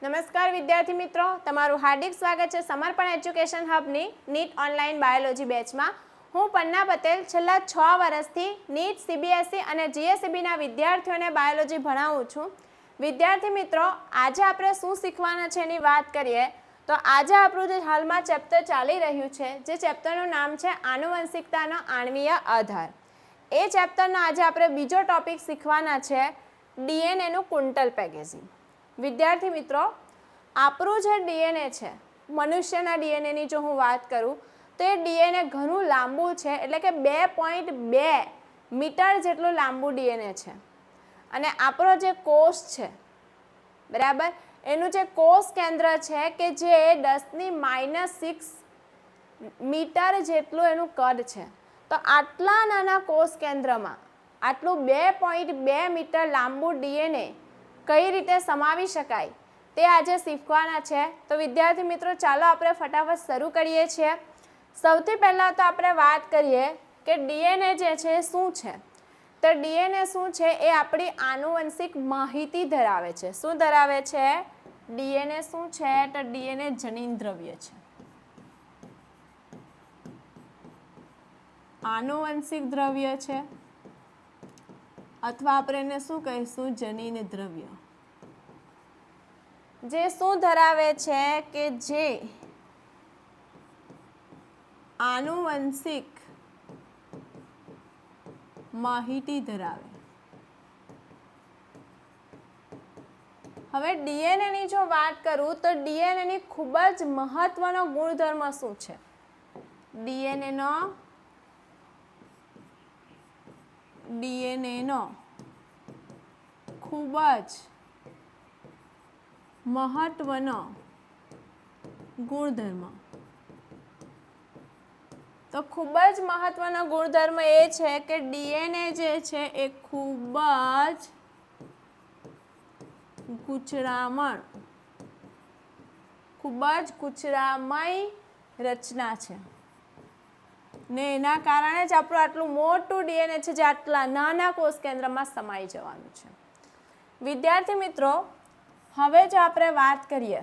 નમસ્કાર વિદ્યાર્થી મિત્રો, તમારું હાર્દિક સ્વાગત છે સમર્પણ એજ્યુકેશન હબની નીટ ઓનલાઈન બાયોલોજી બેચમાં. હું પન્ના પટેલ છેલ્લા 6 વર્ષથી નીટ, સીબીએસઈ અને જીએસઈબીના વિદ્યાર્થીઓને બાયોલોજી ભણાવું છું. વિદ્યાર્થી મિત્રો, આજે આપણે શું શીખવાના છે એની વાત કરીએ તો આજે આપણું જે હાલમાં ચેપ્ટર ચાલી રહ્યું છે, જે ચેપ્ટરનું નામ છે આનુવંશિકતાનો આણ્વીય આધાર. એ ચેપ્ટરનો આજે આપણે બીજો ટોપિક શીખવાના છે ડીએનએનું કુંટલ પેકેજિંગ. વિદ્યાર્થી મિત્રો, આપણું જે ડીએનએ છે, મનુષ્યના ડીએનએની જો હું વાત કરું તો એ ડીએનએ ઘણું લાંબુ છે, એટલે કે 2.2 મીટર જેટલું લાંબુ ડીએનએ છે. અને આપણો જે કોષ છે, બરાબર, એનું જે કોષ કેન્દ્ર છે કે જે 10⁻⁻⁶ મીટર જેટલું એનું કદ છે. તો આટલા નાના કોષ કેન્દ્રમાં આટલું 2.2 મીટર લાંબુ ડીએનએ કઈ રીતે સમાવી શકાય તે આજે શીખવાના છે. તો વિદ્યાર્થી મિત્રો, ચાલો આપણે ફટાફટ શરૂ કરીએ છીએ. સૌથી પહેલાં તો આપણે વાત કરીએ કે ડીએનએ જે છે શું છે. તો ડીએનએ શું છે એ આપણી આનુવંશિક માહિતી ધરાવે છે. શું ધરાવે છે? ડીએનએ શું છે? તો ડીએનએ જનીન દ્રવ્ય છે, આનુવંશિક દ્રવ્ય છે, અથવા આપણે એને શું કહીશું? જનીન દ્રવ્ય. જે શું ધરાવે છે કે જે આનુવંશિક માહિતી ધરાવે. હવે ડીએનએની જો વાત કરું તો ડીએનએની ખૂબ જ મહત્વનો ગુણધર્મ શું છે? ડીએનએનો ખૂબ જ મહત્વનો ગુણધર્મ. તો ખૂબ જ મહત્વનો ગુણધર્મ એ છે કે ડીએનએ જે છે એ ખૂબ જ ગૂંચળામય રચના છે ને એના કારણે જ આપણું આટલું મોટું ડીએનએ છે જે આટલા નાના કોષ કેન્દ્રમાં સમાઈ જવાનું છે. વિદ્યાર્થી મિત્રો, હવે જો આપણે વાત કરીએ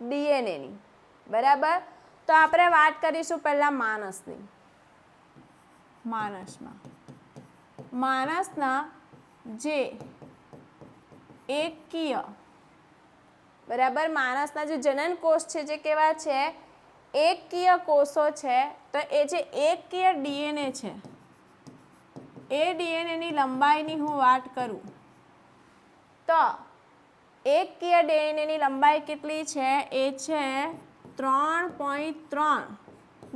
ડીએનએની, બરાબર, તો આપણે વાત કરીશું પહેલાં માણસના જે એકકીય, બરાબર, માણસના જે જનન કોષ છે જે કેવા છે? એકકીય કોષો છે. તો એ જે એકકીય ડીએનએ છે એ ડીએનએની લંબાઈની હું વાત કરું તો એકકીય ડીએનએની લંબાઈ કેટલી છે? એ છે 3.3 ×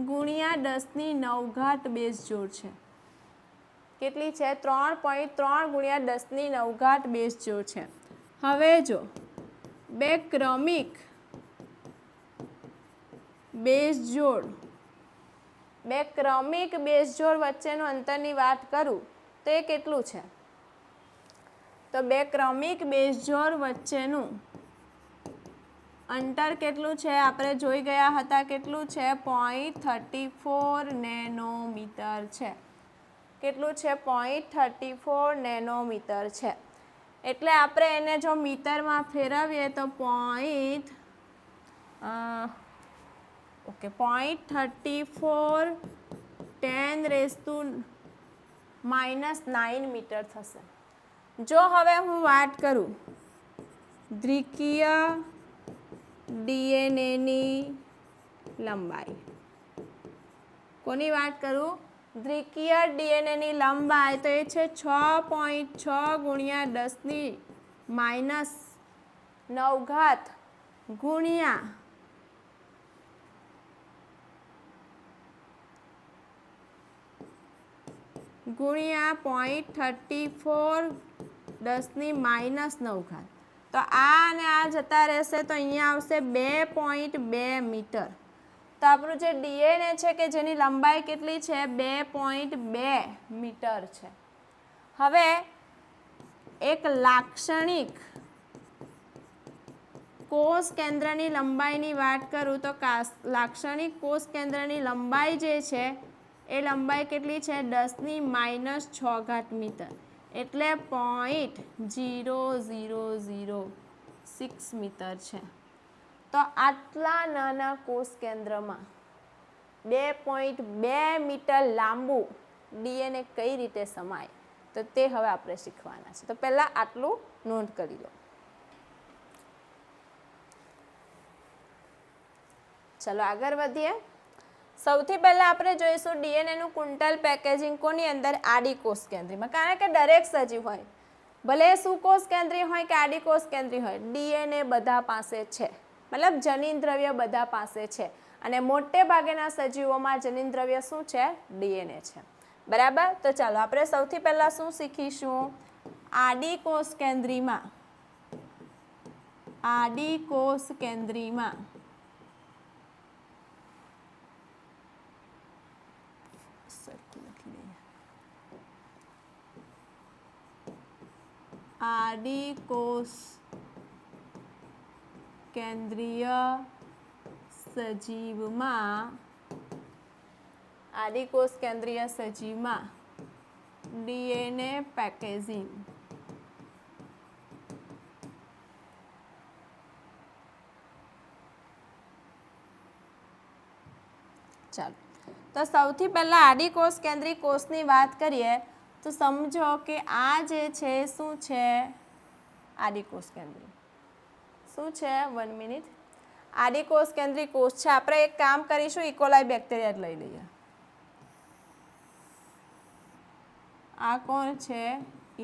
10⁹ બેઝ જોડ છે. કેટલી છે? 3.3 × 10⁹ બેઝ જોડ છે. હવે જો બે ક્રમિક બેઝ જોડ વચ્ચેનું અંતરની વાત કરું તો એ કેટલું છે? તો બે ક્રમિક બેઝ જોડ વચ્ચેનું અંતર કેટલું છે? આપણે જોઈ ગયા હતા કેટલું છે? 0.34 નેનોમીટર છે. કેટલું છે? 0.34 નેનોમીટર છે. એટલે આપણે એને જો મીટરમાં ફેરવીએ તો 0.34 10⁻⁹ મીટર થશે. જો હવે હું વાત કરું દ્વિકીય ડીએનએની લંબાઈ, કોની વાત કરું? દ્વિકીય ડીએનએની લંબાઈ, તો એ છે 6.6 × 10⁻⁹ ગુણ્યા 0.34 10⁻⁹. તો આ અને આ જતા રહેશે તો અહીંયા આવશે 2.2 મીટર. તો આપણું જે ડીએનએ છે કે જેની લંબાઈ કેટલી છે? 2.2 મીટર છે. હવે એક લાક્ષણિક કોષ કેન્દ્રની લંબાઈની વાત કરું તો લાક્ષણિક કોષ કેન્દ્રની લંબાઈ જે છે એ લંબાઈ કેટલી છે? 10⁻⁶ મીટર. એટલે 0.0006 6 મીટર છે. તો આટલા નાના કોષ કેન્દ્રમાં 2.2 મીટર લાંબુ ડીએનએ કઈ રીતે સમાય, તો તે હવે આપણે શીખવાના છે. તો પહેલાં આટલું નોંધ કરી લો. ચલો આગળ વધીએ. સૌથી પહેલાં આપણે જોઈશું ડીએનએનું કુંટલ પેકેજિંગ કોની અંદર, આડી કોષ કેન્દ્રીમાં. કારણ કે દરેક સજીવ હોય, ભલે સુકોષ કેન્દ્રી હોય કે આડી કોષ કેન્દ્રી હોય, ડીએનએ બધા પાસે છે. મતલબ જનીન દ્રવ્ય બધા પાસે છે. અને મોટે ભાગેના સજીવોમાં જનીન દ્રવ્ય શું છે, ડીએનએ છે. બરાબર. તો ચાલો આપણે સૌથી પહેલાં શું શીખીશું, આડી કોષ કેન્દ્રીમાં આડી કોષ કેન્દ્રીમાં આડી કોષ કેન્દ્રીય સજીવમાં ડીએનએ પેકેજિંગ. ચાલો, તો સૌથી પહેલાં આડી કોષ કેન્દ્રી કોષની વાત કરીએ તો સમજો કે આ જે છે શું છે, આડી કોષ કેન્દ્રી. શું છે, 1 મિનિટ. આડી કોષ કેન્દ્રી કોષ છે. આપણે એક કામ કરીશું, ઇકોલાઈ બેક્ટેરિયા જ લઈ લઈએ. આ કોણ છે,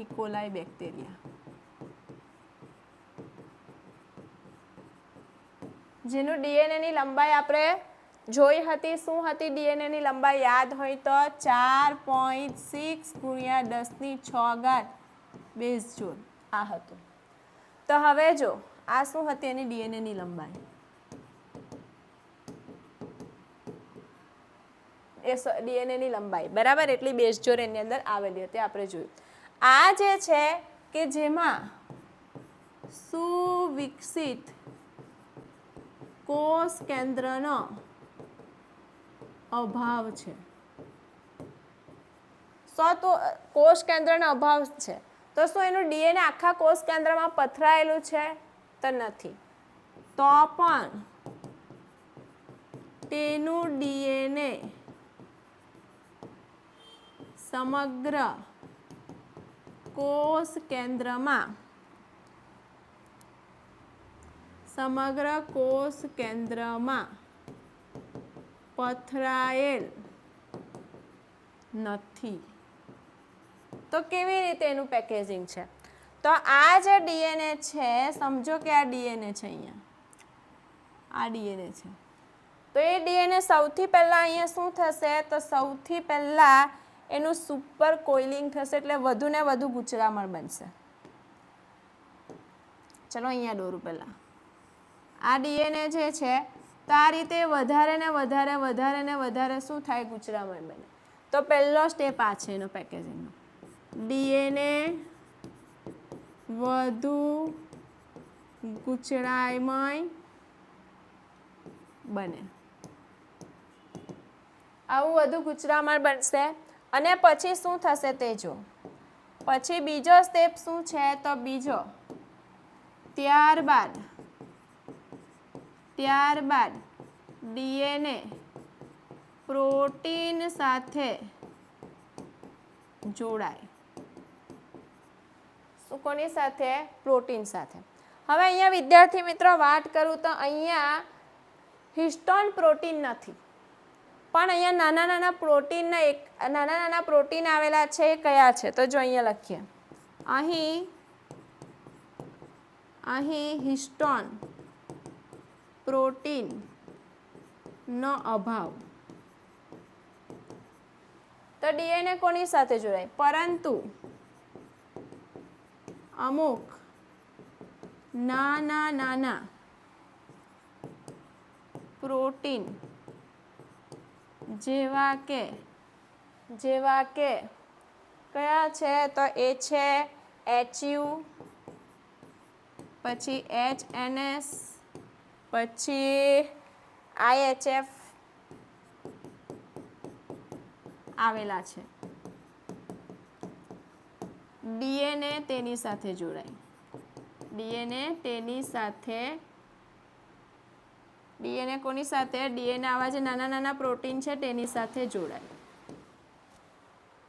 ઇકોલાઈ બેક્ટેરિયા, જેનું ડીએનએની લંબાઈ આપણે જોઈ હતી. શું હતી ડીએનએની લંબાઈ, યાદ હોય તો 4.6 ગુણ્યા 10⁶ બેઝ જોડ આ હતું. તો હવે જો આ શું હતી એની ડીએનએની લંબાઈ, એ ડીએનએની લંબાઈ બરાબર, એટલી બેઝ જોડ એની અંદર આવેલી હતી, આપણે જોયું. આ જે છે કે જેમાં સુવિકસિત કોષ કેન્દ્રનો અભાવ છે. કોષ કેન્દ્રનો અભાવ છે તો શું એનું ડીએનએ આખા કોષ કેન્દ્રમાં પથરાયેલું છે, તો નથી. તો પણ તેનું ડીએનએ સમગ્ર કોષ કેન્દ્રમાં પથરાયેલ નથી. તો કેવી રીતે એનું પેકેજિંગ છે, તો આ જે ડીએનએ છે, સમજો કે આ ડીએનએ છે, અહીંયા આ ડીએનએ છે. તો એ ડીએનએ સૌથી પહેલાં અહીંયા શું થશે, તો સૌથી પહેલાં એનું સુપર કોઇલિંગ થશે, એટલે વધુ ને વધુ ગૂંચળામણ બનશે. ચલો અહીંયા દોરું પહેલાં. આ ડીએનએ જે છે તો આ રીતે વધારે ને વધારે શું થાય, ગૂંચળામણ બને. તો પહેલો સ્ટેપ આ છે એનો પેકેજિંગનો. ડીએનએ વધુ ગૂંચળામય બને. આવું વધુ ગૂંચળામણ બનશે અને પછી શું થશે તે જો. પછી બીજો સ્ટેપ શું છે, તો બીજો ત્યારબાદ ડીએનએ પ્રોટીન સાથે જોડાય. શું કોની સાથે, પ્રોટીન સાથે. હવે અહીંયા વિદ્યાર્થી મિત્રો વાત કરું તો અહીંયા હિસ્ટોન પ્રોટીન નથી, પણ અહીંયા નાના પ્રોટીન આવેલા છે. એ કયા છે, તો જો અહીંયા લખીએ, અહીં હિસ્ટોન પ્રોટીનનો અભાવ. તો ડીએનએ કોની સાથે જોડાય, પરંતુ અમુક નાના પ્રોટીન જેવા કે કયા છે, તો એ છે HU, પછી HNS, પછી IHF આવેલા છે. ડીએનએ તેની સાથે જોડાય. ડીએનએ તેની સાથે ડીએનએ કોની સાથે ડીએનએ આવા જે નાના નાના પ્રોટીન છે તેની સાથે જોડાય.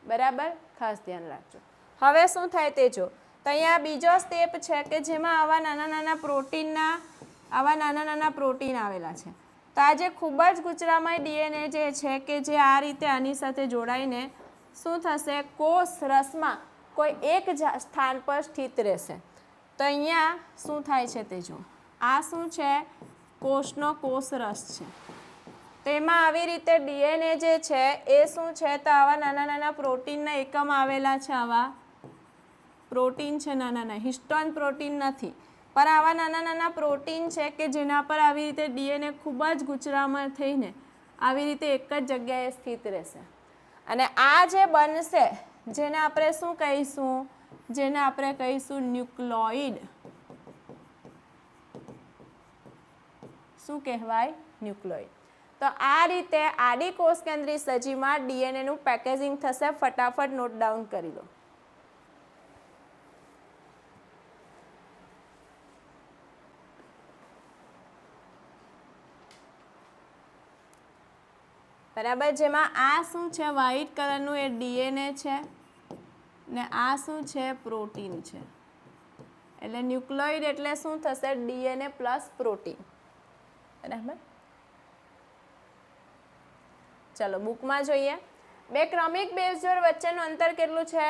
બરાબર, ખાસ ધ્યાન રાખજો. હવે શું થાય તે જો. તો અહીંયા બીજો સ્ટેપ છે કે જેમાં આવા નાના નાના પ્રોટીન આવેલા છે. તો આ જે ખૂબ જ ગૂંચળામય ડીએનએ જે છે કે જે આ રીતે આની સાથે જોડાઈને શું થશે, કોષ રસમાં કોઈ એક સ્થાન પર સ્થિત રહેશે. તો અહીંયા શું થાય છે તે જો. આ શું છે, કોષનો કોષ રસ છે. તો એમાં આવી રીતે ડીએનએ જે છે એ શું છે, તો આવા નાના નાના પ્રોટીનના એકમ આવેલા છે. આવા પ્રોટીન છે નાના, હિસ્ટોન પ્રોટીન નથી, પણ આવા નાના નાના પ્રોટીન છે કે જેના પર આવી રીતે ડીએનએ ખૂબ જ ગૂંચળામણ થઈને આવી રીતે એક જ જગ્યાએ સ્થિત રહેશે. અને આ જે બનશે જેને આપણે શું કહીશું, જેને આપણે કહીશું ન્યુક્લિયોઇડ. શું કહેવાય, ન્યુક્લિયોઇડ. તો આ રીતે આડી કોષ કેન્દ્રી સજીવમાં ડીએનએનું પેકેજિંગ થશે. ફટાફટ નોટ ડાઉન કરી લો. બરાબર, જેમાં આ શું છે, વ્હાઇટ કલરનું એ ડીએનએ છે ને આ શું છે, પ્રોટીન છે. એટલે ન્યુક્લિયોઇડ એટલે શું થશે, ડીએનએ પ્લસ પ્રોટીન. બરાબર, ચલો બુકમાં જોઈએ. બે ક્રમિક બેઝ જોડ વચ્ચેનું અંતર કેટલું છે,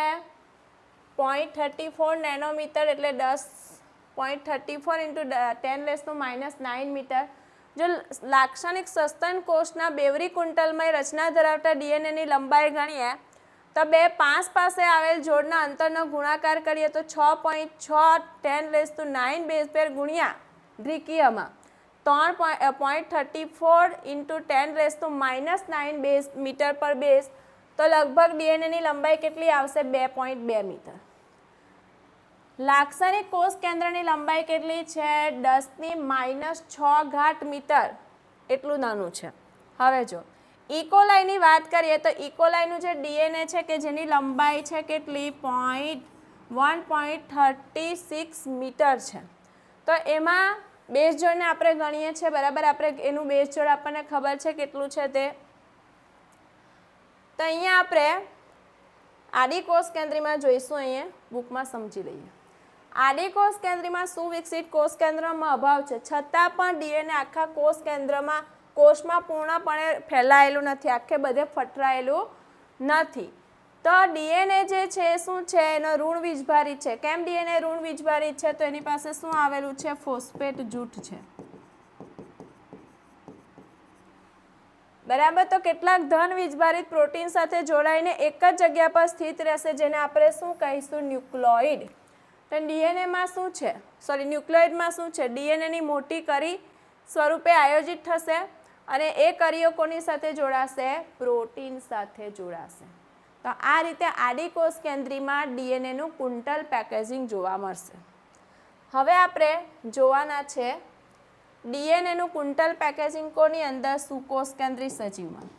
0.34 નેનોમીટર એટલે 10.34 × 10⁻⁹ મીટર. જો લાક્ષણિક સસ્તન કોષના બેવરી કુંટલમય રચના ધરાવતા ડીએનએની લંબાઈ ગણીએ તો બે 5 પાસે આવેલ જોડના અંતરનો ગુણાકાર કરીએ તો 6.6 10⁹ બેઝ પેર ગુણ્યા દ્વિકીયમાં 3.34 × 10⁻⁹ બેઝ મીટર પર બેઝ, તો લગભગ ડીએનએની લંબાઈ કેટલી આવશે, 2.2 મીટર. લાક્ષણિક કોષ કેન્દ્રની લંબાઈ કેટલી છે, 10⁻⁶ મીટર, એટલું નાનું છે. હવે જો ઇકોલાઈની વાત કરીએ તો ઇકોલાઈનું જે ડીએનએ છે કે જેની લંબાઈ છે કેટલી, 1.36 મીટર છે. તો એમાં બેઝ જોડને આપણે ગણીએ છીએ. બરાબર, આપણે એનું બેઝ જોડ આપણને ખબર છે કેટલું છે તે. તો અહીંયા આપણે આડી કોષ કેન્દ્રીમાં જોઈશું. અહીંયા બુકમાં સમજી લઈએ. આડી કોષ કેન્દ્રમાં સુવિકસિત કોષ કેન્દ્રમાં અભાવ છે, છતાં પણ ડીએનએ આખા કોષ કેન્દ્રમાં કોષમાં પૂર્ણપણે ફેલાયેલું નથી, આખે બધે ફટરાયેલું નથી. તો ડીએનએ જે છે શું છે, એનો ઋણ વીજભારિત છે. કેમ ડીએનએ ઋણ વીજભારિત છે, તો એની પાસે શું આવેલું છે, ફોસ્ફેટ જૂથ છે. બરાબર, તો કેટલાક ધન વીજભારિત પ્રોટીન સાથે જોડાઈને એક જ જગ્યા પર સ્થિત રહેશે, જેને આપણે શું કહીશું, ન્યુક્લિયોઇડ. તો ડીએનએમાં શું છે, ન્યુક્લિયોઇડમાં શું છે, ડીએનએની મોટી કરી સ્વરૂપે આયોજિત થશે અને એ કરીઓ કોની સાથે જોડાશે, પ્રોટીન સાથે જોડાશે. તો આ રીતે આડી કોષ કેન્દ્રીમાં ડીએનએનું કુંટલ પેકેજિંગ જોવા મળશે. હવે આપણે જોવાના છે ડીએનએનું કુંટલ પેકેજિંગ કોની અંદર, સુકોષ કેન્દ્રી સજીવમાં.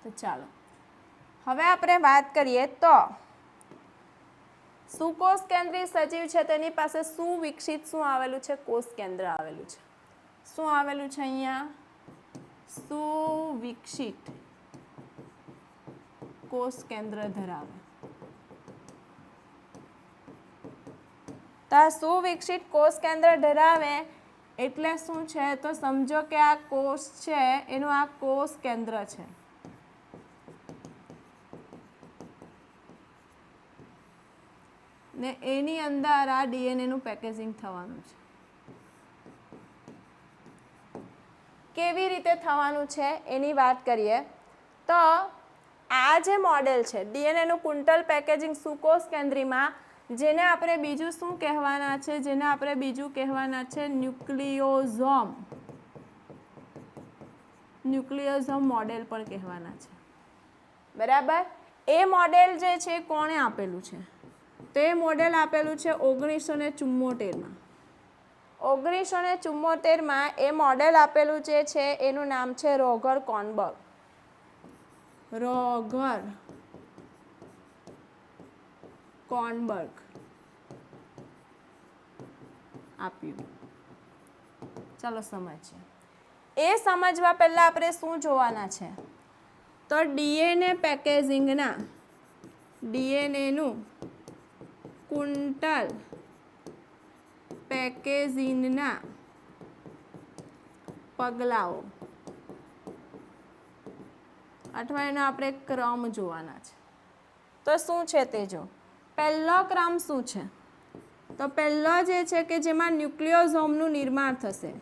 તો ચાલો હવે આપણે વાત કરીએ તો સુકોષ કેન્દ્રીય સજીવ છે તેની પાસે સુવિકસિત શું આવેલું છે, કોષ કેન્દ્ર આવેલું છે. શું આવેલું છે અહીંયા, સુવિકસિત કોષ કેન્દ્ર ધરાવે. તો આ સુવિકસિત કોષ કેન્દ્ર ધરાવે એટલે શું છે, તો સમજો કે આ કોષ છે એનું આ કોષ કેન્દ્ર છે. ને એની અંદર આ ડીએનએનું પેકેજિંગ થવાનું છે. કેવી રીતે થવાનું છે એની વાત કરીએ તો આ જે મોડેલ છે ડીએનએનું કુંટલ પેકેજિંગ સુકોષ કેન્દ્રીમાં, જેને આપણે બીજું શું કહેવાના છે, જેને આપણે બીજું કહેવાના છે ન્યુક્લિયોઝોમ. ન્યુક્લિયોઝોમ મોડેલ પણ કહેવાના છે. બરાબર. એ મોડેલ જે છે કોણે આપેલું છે? તો એ મોડેલ આપેલું છે 1974માં. 1974માં એ મોડેલ આપેલું જે છે એનું નામ છે રોગર કોર્નબર્ગ. રોગર કોર્નબર્ગ આપ્યું. ચાલો સમજીએ. એ સમજવા પહેલાં આપણે શું જોવાના છે? તો ડીએનએ પેકેજિંગના ડીએનએનું ક્વિન્ટલ પેકેજિંગના પગલાઓ અથવા એનો આપણે ક્રમ જોવાના છે. તો શું છે તે જો. પહેલો ક્રમ શું છે? તો પહેલો જે છે કે જેમાં ન્યુક્લિયોઝોમનું નિર્માણ થશે.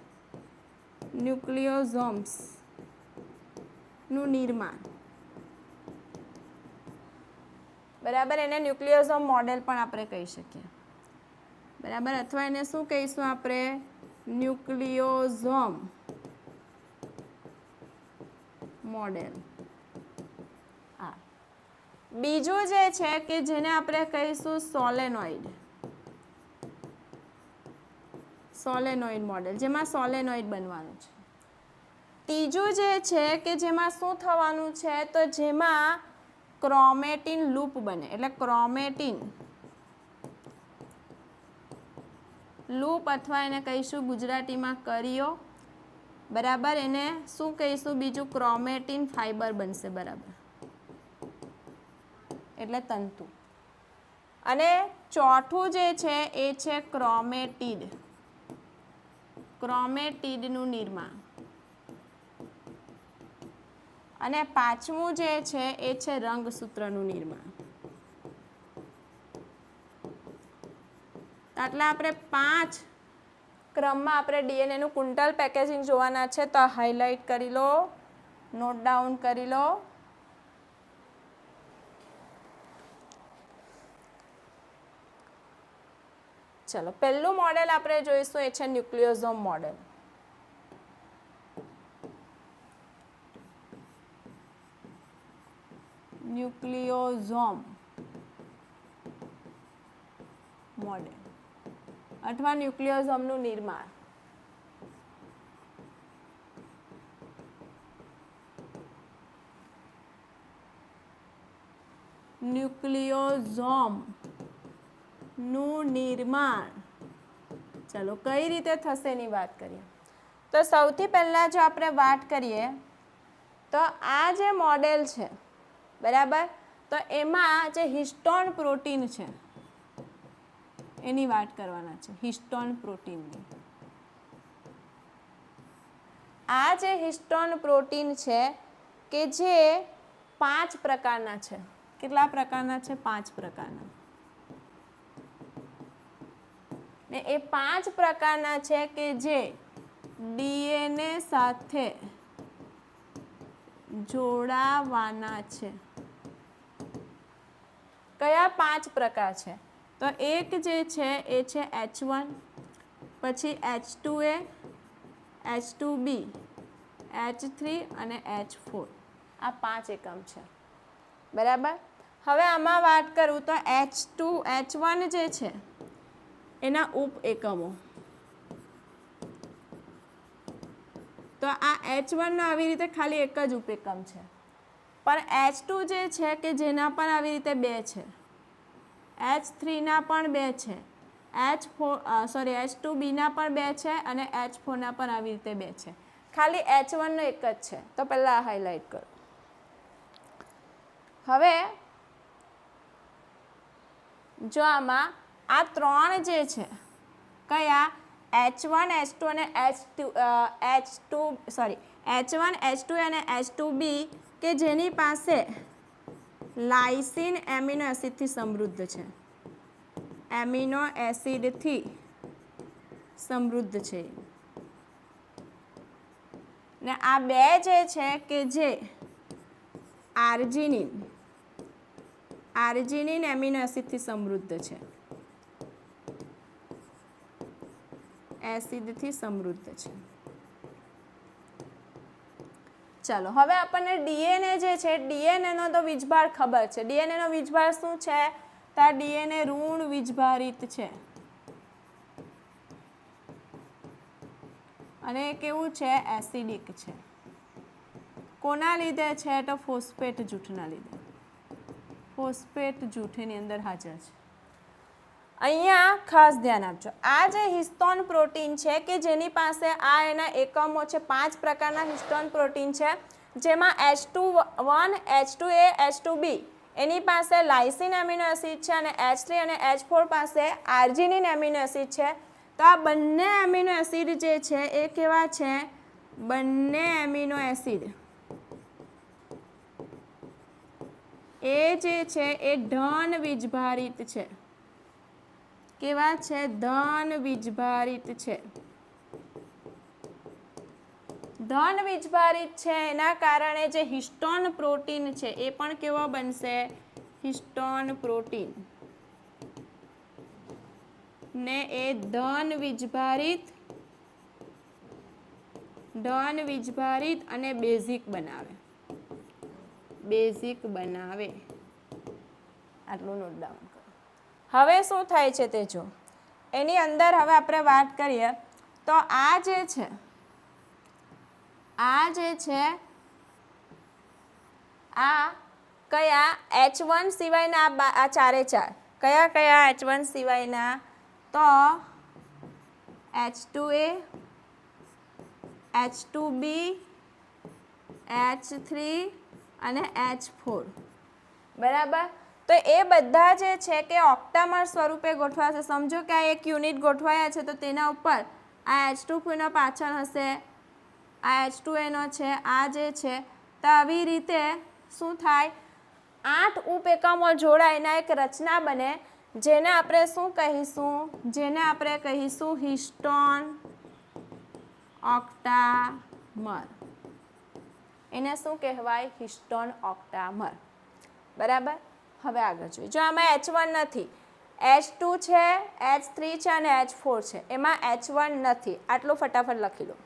ન્યુક્લિયોઝોમ્સનું નિર્માણ. બરાબર. એને ન્યુક્લિયોઝોમ મોડેલ પણ આપણે કહી શકીએ. બરાબર. અથવા એને શું કહીશું આપણે? ન્યુક્લિયોઝોમ મોડેલ. હા. બીજું જે છે કે જેને આપણે કહીશું સોલેનોઇડ. સોલેનોઇડ મોડેલ, જેમાં સોલેનોઇડ બનવાનું છે. ત્રીજું જે છે કે જેમાં શું થવાનું છે? તો જેમાં ક્રોમેટિન લૂપ બને. એટલે ક્રોમેટિન લૂપ અથવા એને કહીશું ગુજરાતીમાં કરીઓ. બરાબર. એને શું કહીશું? બીજું ક્રોમેટિન ફાઈબર બનશે. બરાબર. એટલે તંતુ. અને ચોથું જે છે એ છે ક્રોમેટિડ. ક્રોમેટિડનું નિર્માણ. અને પાંચમું જે છે એ છે રંગસૂત્રનું નિર્માણ. એટલે આપણે 5 ક્રમમાં આપણે ડીએનએનું ક્વિન્ટલ પેકેજિંગ જોવાના છે. તો હાઇલાઇટ કરી લો, નોટ ડાઉન કરી લો. ચલો, પહેલું મોડેલ આપણે જોઈશું એ છે ન્યુક્લિયોઝોમ મોડેલ. ન્યુક્લિયોઝોમ મોડેલ અથવા ન્યુક્લિયોઝોમનું નિર્માણ. ન્યુક્લિયોઝોમનું નિર્માણ. ચલો, કઈ રીતે થશે એની વાત કરીએ. તો સૌથી પહેલાં જો આપણે વાત કરીએ તો આ જે મોડેલ છે, બરાબર, તો એમાં જે હિસ્ટોન પ્રોટીન છે એની વાત કરવાના છે. હિસ્ટોન પ્રોટીનની. આ જે હિસ્ટોન પ્રોટીન છે કે જે 5 પ્રકારના છે. કેટલા પ્રકારના છે? 5 પ્રકારના. ને એ 5 પ્રકારના છે કે જે ડીએનએ સાથે જોડાવાના છે. કયા 5 પ્રકાર છે? તો એક જે છે એ છે H1, પછી H2A, H2B, H3 અને H4. આ 5 એકમ છે. બરાબર. હવે આમાં વાત કરું તો H1 જે છે એના ઉપ એકમો. તો આ H1 નો આવી રીતે ખાલી એક જ ઉપએકમ છે. પણ H2 જે છે કે જેના પણ આવી રીતે 2 છે. H3 ના પણ 2 છે. H2B ના પણ 2 છે અને H4 ના પણ આવી રીતે 2 છે. ખાલી H1 નો એક જ છે. તો પહેલાં હાઇલાઇટ કરો. હવે જો આમાં આ 3 જે છે કયા? H1, H2 અને H1, H2 અને H2B કે જેની પાસે લાઇસિન એમિનો એસિડથી સમૃદ્ધ છે. એમિનો એસિડથી સમૃદ્ધ છે. ને આ 2 જે છે કે જે આર્જિનિન એમિનો એસિડથી સમૃદ્ધ છે. એસિડથી સમૃદ્ધ છે. ચાલો હવે આપણને ડીએનએ જે છે ડીએનએનો તો વીજભાર ખબર છે. ડીએનએનો વીજભાર શું છે? તો ડીએનએ ઋણ વીજભારિત છે અને કેવું છે? એસિડિક છે. કોના લીધે છે? તો ફોસ્ફેટ જૂથના લીધે. ફોસ્ફેટ જૂથ એની અંદર હાજર છે. અહીંયા ખાસ ધ્યાન આપજો, આ જે હિસ્ટોન પ્રોટીન છે કે જેની પાસે આ એના એકમો છે, 5 પ્રકારના હિસ્ટોન પ્રોટીન છે, જેમાં H2(1), H2A, H2B એની પાસે લાઇસિન એમિનો એસિડ છે અને H3 અને H4 પાસે આર્જિનિન એમિનો એસિડ છે. તો આ બંને એમિનો એસિડ જે છે એ કેવા છે? બંને એમિનો એસિડ એ જે છે એ ધન વીજભારિત છે. કેવા છે? ધન વીજભારિત છે. ધન વીજભારિત છે એના કારણે જે હિસ્ટોન પ્રોટીન છે એ પણ કેવો બનશે? હિસ્ટોન પ્રોટીન ને એ ધન વીજભારિત અને બેઝિક બનાવે. આટલું નોટ ડાઉન કરો. હવે શું થાય છે તે જો, એની અંદર હવે આપણે વાત કરીએ તો આ જે છે આ કયા H1 સિવાયના આ ચારે ચાર કયા H1 સિવાયના? તો H2A, H2B, H3 અને H4. બરાબર. તો એ બધા જે છે કે ઓક્ટામર સ્વરૂપે ગોઠવાશે. સમજો કે આ એક યુનિટ ગોઠવાયા છે તો તેના ઉપર આ H2P પાછળ હશે, આ H2A છે, આ જે છે. તો આવી રીતે શું થાય? 8 ઉપએકમો જોડાઈને એક રચના બને જેને આપણે શું કહીશું? હિસ્ટોન ઓક્ટામર. એને શું કહેવાય? હિસ્ટોન ઓક્ટામર. બરાબર. હવે આગળ જોઈએ. જો આમાં H1 નથી, H2 છે, H3 છે અને H4 છે, એમાં H1 નથી. આટલું ફટાફટ લખી લો.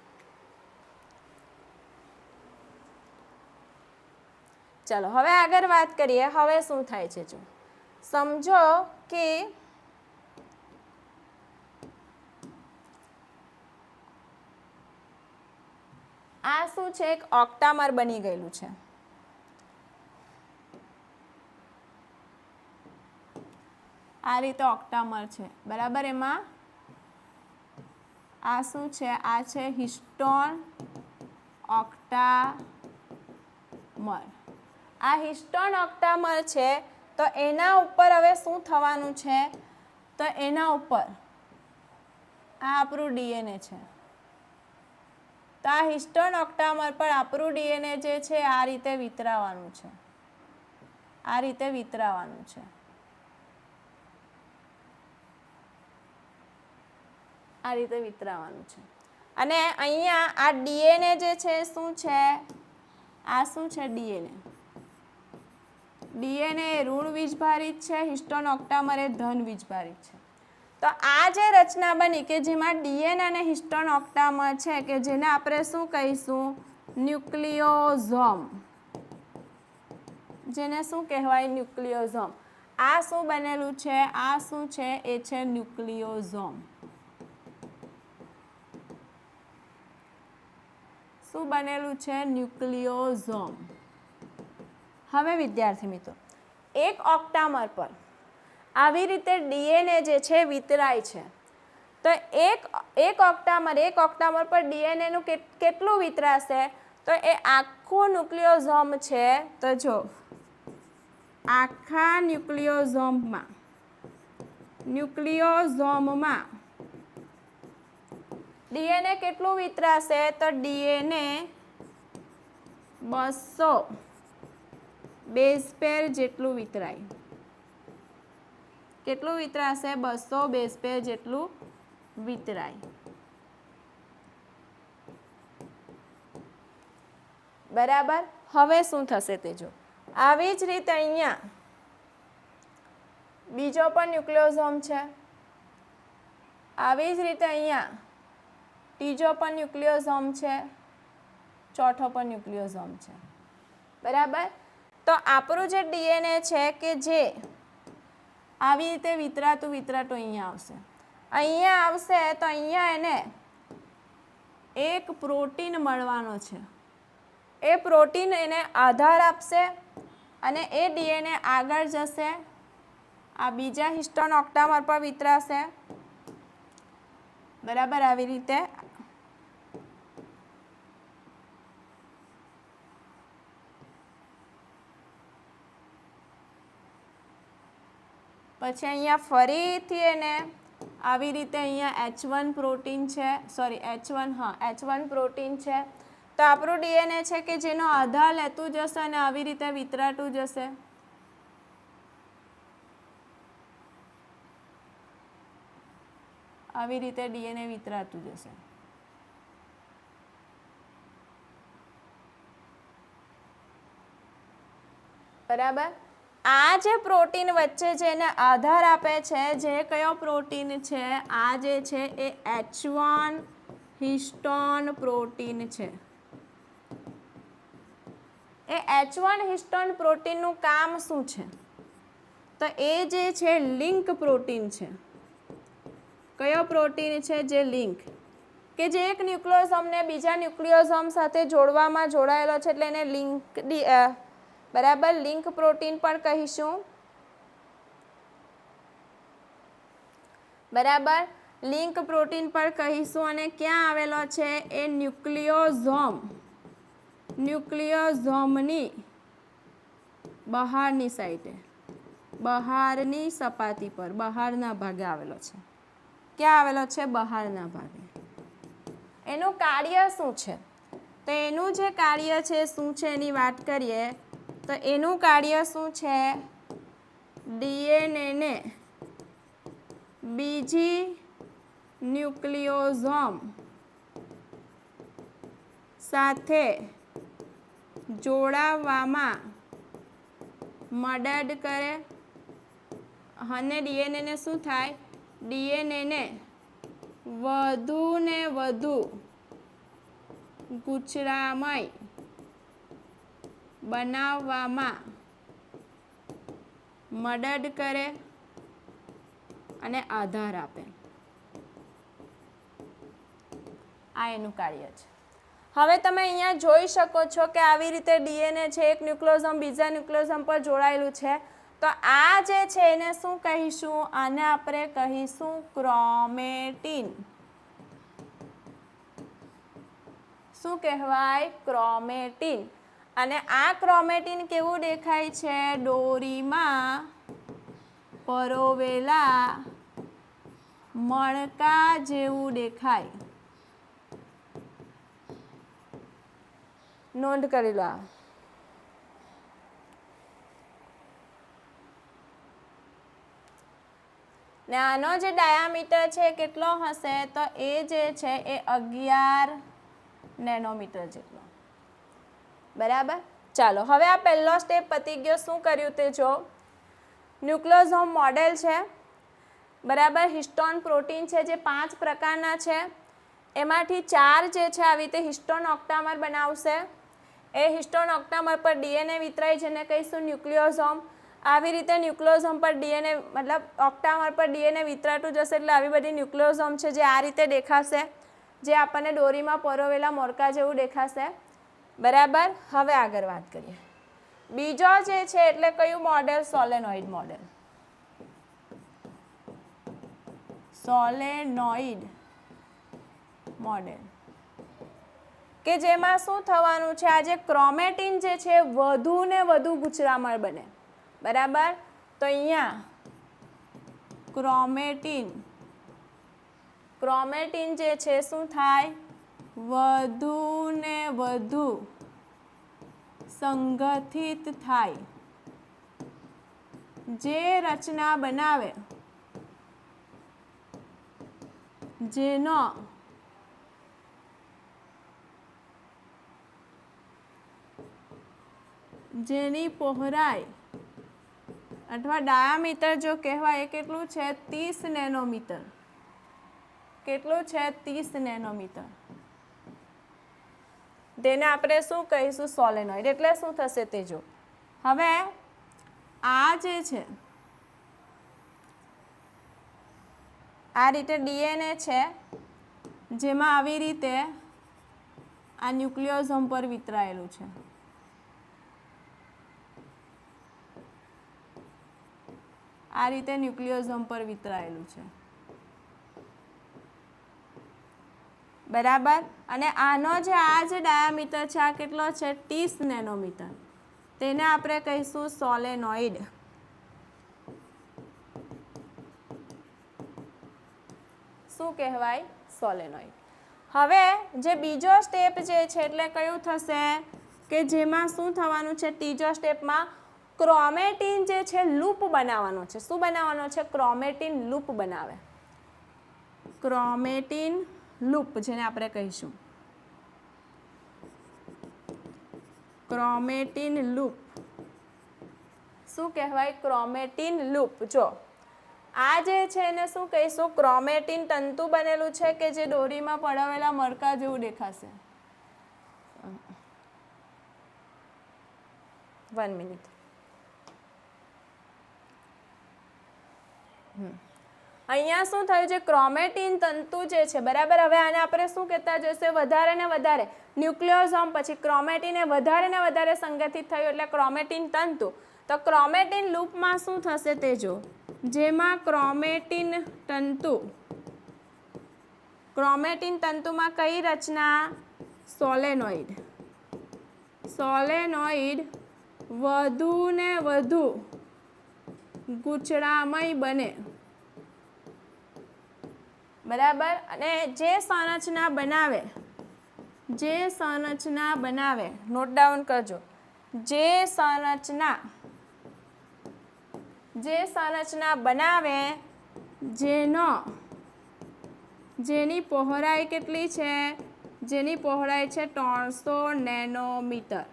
ચાલો હવે આગળ વાત કરીએ. હવે શું થાય છે? જો સમજો કે આ શું છે? એક ઓક્ટામર બની ગયેલું છે. આ રીતે ઓક્ટામર છે. બરાબર. એમાં આ શું છે? આ છે હિસ્ટોન ઓક્ટામર. આ હિસ્ટોન ઓક્ટામર છે તો એના ઉપર હવે શું થવાનું છે? તો એના ઉપર આ આપણું ડીએનએ છે. તો આ હિસ્ટોન ઓક્ટામર પર આપણું ડીએનએ જે છે આ રીતે વિતરાવાનું છે. અને અહીંયા આ ડીએનએ જે છે શું છે? આ શું છે? ડીએનએ ઋણ વીજભારિત છે, હિસ્ટોન ઓક્ટામર એ ધન વીજભારિત છે. તો આ જે રચના બની કે જેમાં ડીએનએ અને હિસ્ટોન ઓક્ટામર છે કે જેને આપણે શું કહીશું? ન્યુક્લિયોઝોમ. જેને શું કહેવાય? ન્યુક્લિયોઝોમ. આ શું બનેલું છે? આ શું છે? એ છે ન્યુક્લિયોઝોમ. શું બનેલું છે? ન્યુક્લિયોઝોમ. હવે વિદ્યાર્થી મિત્રો, એક ઓક્ટામર પર આવી રીતે ડીએનએ જે છે વિતરાય છે. તો એક ઓક્ટામર પર ડીએનએનું કેટલું વિતરાશે? તો એ આખું ન્યુક્લિયોઝોમ છે. તો જો આખા ન્યુક્લિયોઝોમમાં ડીએનએ કેટલું વિતરાશે? તો ડીએનએ 200 બેઝ પેર જેટલું વિતરાય. કેટલું વિતરાશે? 200 બેઝ પેર જેટલું વિતરાય. બરાબર. હવે શું થશે તે જો. આવી જ રીતે અહીંયા બીજો પણ ન્યુક્લિયોઝોમ છે. આવી જ રીતે અહીંયા ત્રીજો પણ ન્યુક્લિયોઝોમ છે. ચોથો પણ ન્યુક્લિયોઝોમ છે, બરાબર. તો આપણું જે ડીએનએ છે કે જે આવી રીતે વિતરાતું અહીંયા આવશે તો અહીંયા એને એક પ્રોટીન મળવાનો છે. એ પ્રોટીન એને આધાર આપશે અને એ ડીએનએ આગળ જશે, આ બીજા હિસ્ટોન ઓક્ટામર પર વિતરાશે, બરાબર. આવી રીતે પછી અહીંયા ફરીથી એને આવી રીતે અહીંયા H1 પ્રોટીન છે, H1 પ્રોટીન છે. તો આપણું ડીએનએ છે કે જેનો આધાર લેતું જશે અને આવી રીતે વિતરાતું જશે. આવી રીતે ડીએનએ વિતરાતું જશે. બરાબર. આ જે પ્રોટીન વચ્ચે જેને આધાર આપે છે, જે કયો પ્રોટીન છે, આ જે છે એ H1 હિસ્ટોન પ્રોટીન છે. એ H1 હિસ્ટોન પ્રોટીનનું કામ શું છે? તો એ જે છે લિંક પ્રોટીન છે. કયો પ્રોટીન છે? જે લિંક, કે જે એક ન્યુક્લિયોસોમને બીજા ન્યુક્લિયોસોમ સાથે જોડવામાં જોડાયેલો છે, એટલે એને લિંક, બરાબર, લિંક પ્રોટીન પણ કહીશું, બરાબર. લિંક પ્રોટીન પણ કહીશું. અને ક્યાં આવેલો છે? એ ન્યુક્લિયોઝોમની બહારની સાઈડે, બહારની સપાટી પર, બહારના ભાગે આવેલો છે. ક્યાં આવેલો છે? બહારના ભાગે. એનું કાર્ય શું છે? તો એનું જે કાર્ય છે શું છે એની વાત કરીએ તો એનું કાર્ય શું છે? ડીએનએને બીજી ન્યુક્લિયોઝોમ સાથે જોડાવામાં મદદ કરે. અને ડીએનએને શું થાય? ડીએનએને વધુ ને વધુ ગૂંચળામય બનાવવામાં મદદ કરે અને આધાર આપે. આ એનું કાર્ય છે. હવે તમે અહીંયા જોઈ શકો છો કે આવી રીતે ડીએનએ છે એક ન્યુક્લિયોસોમ બીજા ન્યુક્લિયોસોમ પર જોડાયેલું છે. તો આ જે છે એને શું કહીશું? આને આપણે કહીશું ક્રોમેટીન. શું કહેવાય? ક્રોમેટીન. અને આ ક્રોમેટીન કેવું દેખાય છે? દોરીમાં પરોવેલા મણકા જેવું દેખાય. નોંધ કરી લો. ને આનો જે ડાયામીટર છે કેટલો હશે? તો એ જે છે એ 11 નેનોમીટર જેટલો, બરાબર. ચાલો હવે આ પહેલો સ્ટેપ પતી ગયો. શું કર્યું તે જો. ન્યુક્લિયોસોમ મોડેલ છે, બરાબર. હિસ્ટોન પ્રોટીન છે જે 5 પ્રકારના છે. એમાંથી 4 જે છે આવી રીતે હિસ્ટોન ઓક્ટામર બનાવશે. એ હિસ્ટોન ઓક્ટામર પર ડીએનએ વિતરાય જેને કહીશું ન્યુક્લિયોસોમ. આવી રીતે ન્યુક્લિયોસોમ પર ડીએનએ, મતલબ ઓક્ટામર પર ડીએનએ વિતરાતું જશે એટલે આવી બધી ન્યુક્લિયોસોમ છે જે આ રીતે દેખાશે, જે આપણને દોરીમાં પરોવેલા મોરકા જેવું દેખાશે, બરાબર. હવે આગળ વાત કરીએ. બીજો જે છે એટલે કયું model? Solenoid model. Solenoid model કે જેમાં શું થવાનું છે? આ જે ક્રોમેટીન જે છે વધુ ને વધુ ગૂંચળામણ બને, બરાબર. તો અહીંયા ક્રોમેટીન જે છે શું થાય? વધુ ને વધુ સંગઠિત થાય, જે રચના બનાવે જેની પહોળાઈ અથવા ડાયામીટર જો કહેવાય એ કેટલું છે? 30 નેનોમીટર. કેટલું છે? 30 નેનોમીટર. તેને આપણે શું કહીશું? સોલેનોઇડ. એટલે શું થશે તે જો. હવે આ જે છે આ રીતે ડીએનએ છે, જેમાં આવી રીતે આ ન્યુક્લિયોસોમ પર વિતરાયેલું છે. આ રીતે ન્યુક્લિયોસોમ પર વિતરાયેલું છે, બરાબર. અને આનો જે આ જે ડાયામીટર છે આ કેટલો છે? 30 નેનોમીટર. તેને આપણે કહીશું સોલેનોઇડ. શું કહેવાય? સોલેનોઇડ. હવે જે બીજો સ્ટેપ જે છે એટલે કયું થશે કે જેમાં શું થવાનું છે? ત્રીજો સ્ટેપમાં ક્રોમેટીન જે છે લૂપ બનાવવાનો છે. શું બનાવવાનો છે? ક્રોમેટીન લૂપ બનાવે. ક્રોમેટીન લૂપ જેને આપણે કહીશું ક્રોમેટીન લૂપ. શું કહેવાય? Chromatin loop. જો આ જે છે એને શું કહીશું? ક્રોમેટીન તંતુ બનેલું છે કે જે દોરીમાં પડાવેલા મરકા જેવું દેખાશે. 1 મિનિટ. અહીંયા શું થયું છે? ક્રોમેટીન તંતુ જે છે, બરાબર. હવે આને આપણે શું કહેતા જશે? વધારે ને વધારે ન્યુક્લિયોસોમ પછી ક્રોમેટીન એ વધારે ને વધારે સંગઠિત થયું એટલે ક્રોમેટીન તંતુ. તો ક્રોમેટીન લૂપમાં શું થશે તે જો. જેમાં ક્રોમેટીન તંતુમાં કઈ રચના? સોલેનોઇડ. સોલેનોઇડ વધુ ને વધુ ગૂંચળામય બને, બરાબર. અને જે સંરચના બનાવે નોટ ડાઉન કરજો. જે સંરચના બનાવે જેની પહોળાઈ કેટલી છે? જેની પહોળાઈ છે 300 નેનોમીટર,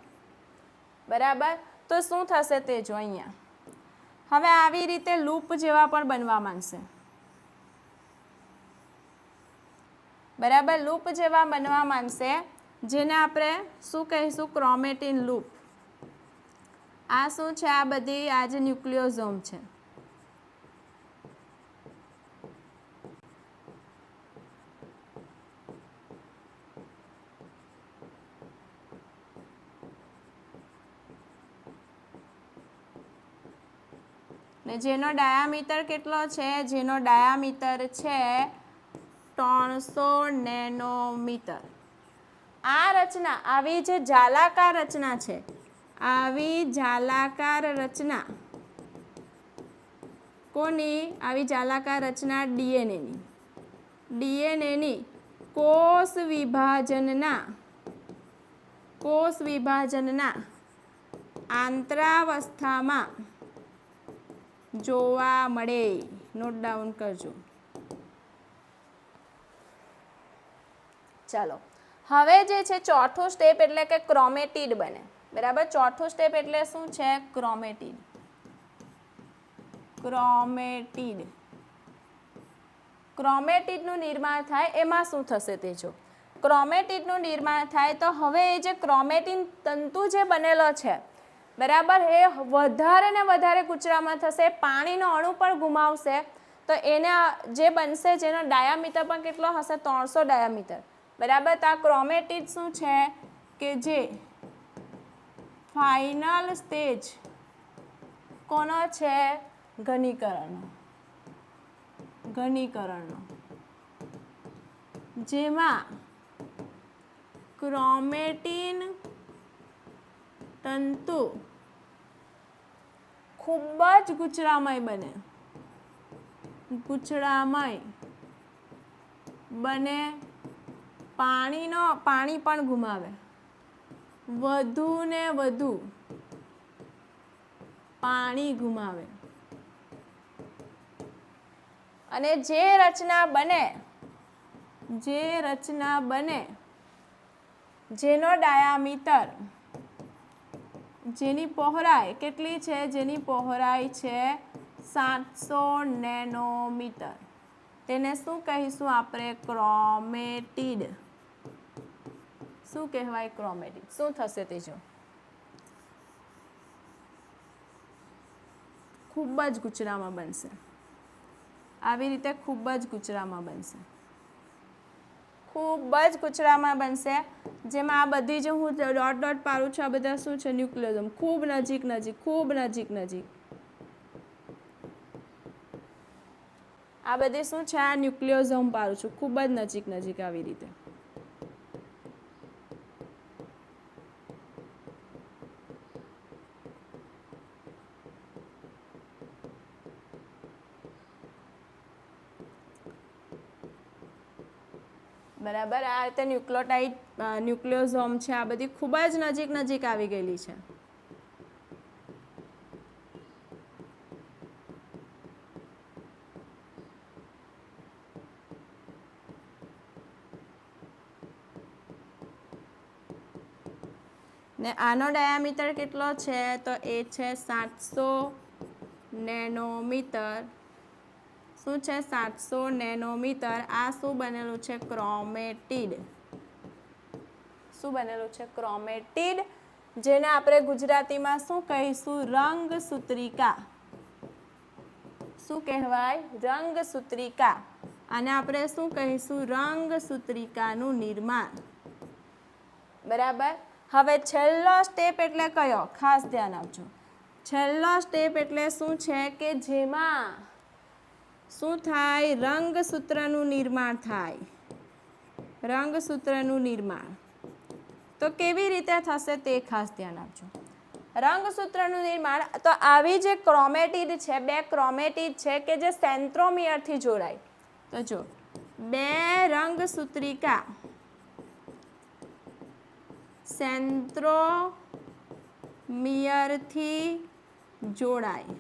બરાબર. તો શું થશે તે જો અહીંયા. હવે આવી રીતે લૂપ જેવા પણ બનવા માંડશે, બરાબર. લૂપ જેવા બનવા માંડશે જેને આપણે શું કહીશું? Chromatin loop. આ શું છે? આ બધી આ જે ન્યુક્લિયોસોમ છે, ને જેનો ડાયામીટર કેટલો છે? જેનો ડાયામીટર છે 300 નેનોમીટર. આ રચના આવી જે જાલાકાર રચના છે, આવી જાલાકાર રચના કોની? આવી જાલાકાર રચના ડીએનએની કોષ વિભાજનના આંતરાવસ્થામાં જોવા મળે. નોટ ડાઉન કરજો. ચાલો હવે જે છે ચોથું સ્ટેપ એટલે કે ક્રોમેટીડ બને, બરાબર. ચોથું સ્ટેપ એટલે શું છે? ક્રોમેટીડનું નિર્માણ થાય. એમાં શું થશે તે જો. ક્રોમેટીડનું નિર્માણ થાય તો હવે એ જે ક્રોમેટીન તંતુ જે બનેલો છે, બરાબર, એ વધારે ને વધારે કૂચરામાં થશે. પાણીનો અણુ પણ ગુમાવશે. તો એને જે બનશે જેનો ડાયામીટર પણ કેટલો હશે? 300 ડાયામીટર, બરાબર. તો આ ક્રોમેટીડ શું છે કે જે ફાઇનલ સ્ટેજ કોનો છે? ઘનીકરણનો. જેમાં ક્રોમેટીન તંતુ ખૂબ જ ગૂંચળામય બને, પાણી પણ ગુમાવે, વધુ ને વધુ પાણી ગુમાવે. અને જે રચના બને જેનો ડાયામીટર, જેની પહોળાઈ કેટલી છે? જેની પહોળાઈ છે 700 નેનોમીટર. તેને શું કહીશું આપણે? ક્રોમેટીડ. શું કહેવાય? ક્રોમેટિડ. શું થશે તે જો, ખૂબ જ ગૂંચળામાં બનશે. આવી રીતે ખૂબ જ ગૂંચળામાં બનશે. ખૂબ જ ગૂંચળામાં બનશે, જેમાં આ બધી જે હું ડોટ ડોટ પાડું છું આ બધા શું છે? ન્યુક્લિયોઝોમ. ખૂબ નજીક નજીક, ખૂબ નજીક નજીક. આ બધી શું છે? આ ન્યુક્લિયોઝોમ પાડું છું, ખૂબ જ નજીક નજીક આવી રીતે. બરાબર. આ રીતે ન્યુક્લિયોઝોમ છે આ બધી ખૂબ જ નજીક નજીક આવી ગયેલી છે. ને આનો ડાયામીટર કેટલો છે? તો એ છે 700 નેનોમીટર. શું છે? 700 નેનોમીટર. આ શું બનેલું છે? ક્રોમેટિડ. શું બનેલું છે? ક્રોમેટિડ, જેને આપણે ગુજરાતીમાં શું કહીશું? રંગસૂત્રિકા. શું કહેવાય? રંગસૂત્રિકા. અને આપણે શું કહીશું? રંગસૂત્રિકાનું નિર્માણ. બરાબર. હવે છેલ્લો સ્ટેપ એટલે કયો? ખાસ ધ્યાન આપજો. છેલ્લો સ્ટેપ એટલે શું છે? કે જેમાં શું થાય? રંગસૂત્રનું નિર્માણ થાય. રંગસૂત્રનું નિર્માણ. તો કેવી રીતે થશે તે ખાસ ધ્યાન આપજો. રંગસૂત્રનું નિર્માણ તો આવી જે ક્રોમેટિડ છે, બે ક્રોમેટિડ છે કે જે સેન્ટ્રોમિયરથી જોડાય. તો જો બે રંગસૂત્રિકા સેન્ટ્રોમિયરથી જોડાય.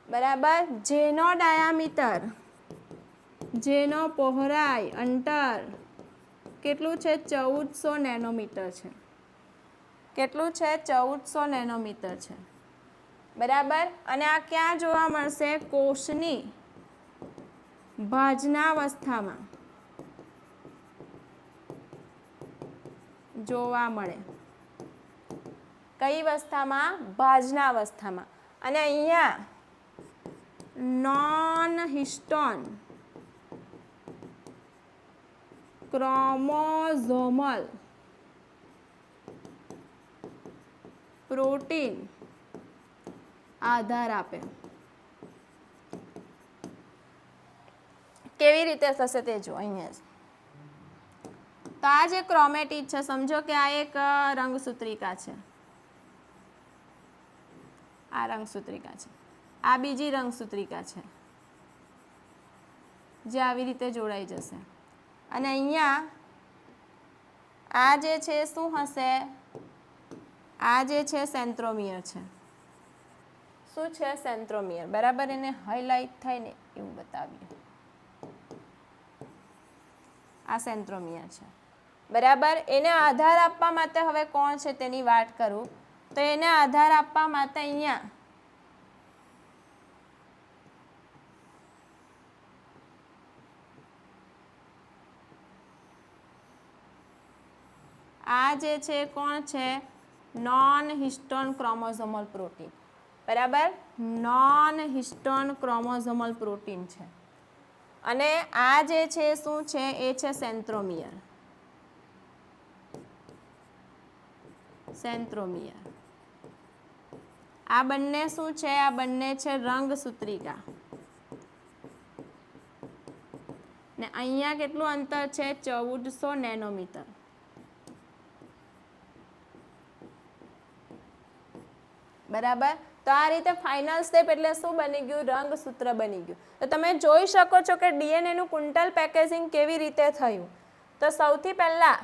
બરાબર. જેનો ડાયામીટર, જેનો પહોળાઈ અંતર કેટલું છે? 1400 નેનોમીટર છે. કેટલું છે? 1400 નેનોમીટર છે. બરાબર. અને આ ક્યાં જોવા મળશે? કોષની ભાજનાવસ્થામાં જોવા મળે. કઈ અવસ્થામાં? ભાજનાવસ્થામાં. અને અહીંયા નોન હિસ્ટોન ક્રોમોઝોમલ પ્રોટીન આધાર આપે. કેવી રીતે થશે તે જો અહીંયા. તો આ જે ક્રોમેટિડ છે, સમજો કે આ એક રંગસૂત્રિકા છે. આ રંગસૂત્રિકા છે. આ બીજી રંગસૂત્રિકા છે જે આવી રીતે જોડાઈ જશે. અને અહીંયા આ જે છે શું હશે? આ જે છે સેન્ટ્રોમિયર છે. શું છે? સેન્ટ્રોમિયર. બરાબર. એને હાઇલાઇટ થાય ને એવું બતાવીએ. આ સેન્ટ્રોમિયર છે. બરાબર. એને આધાર આપવા માટે હવે કોણ છે તેની વાત કરું તો એને આધાર આપવા માટે અહીંયા આ જે છે કોણ છે? Non histone chromosomal protein. બરાબર. નોન હિસ્ટોન ક્રોમોઝોમલ પ્રોટીન છે. અને આ જે છે શું છે? એ છે સેન્ટ્રોમિયર. સેન્ટ્રોમિયર. આ બંને શું છે? આ બંને છે રંગસૂત્રિકા. ને અહીંયા કેટલું અંતર છે? 1400 નેનોમીટર. બરાબર. તો આ રીતે ફાઇનલ સ્ટેપ એટલે શું બની ગયું? રંગસૂત્ર બની ગયું. તો તમે જોઈ શકો છો કે ડીએનએનું ક્વિન્ટલ પેકેજિંગ કેવી રીતે થયું. તો સૌથી પહેલા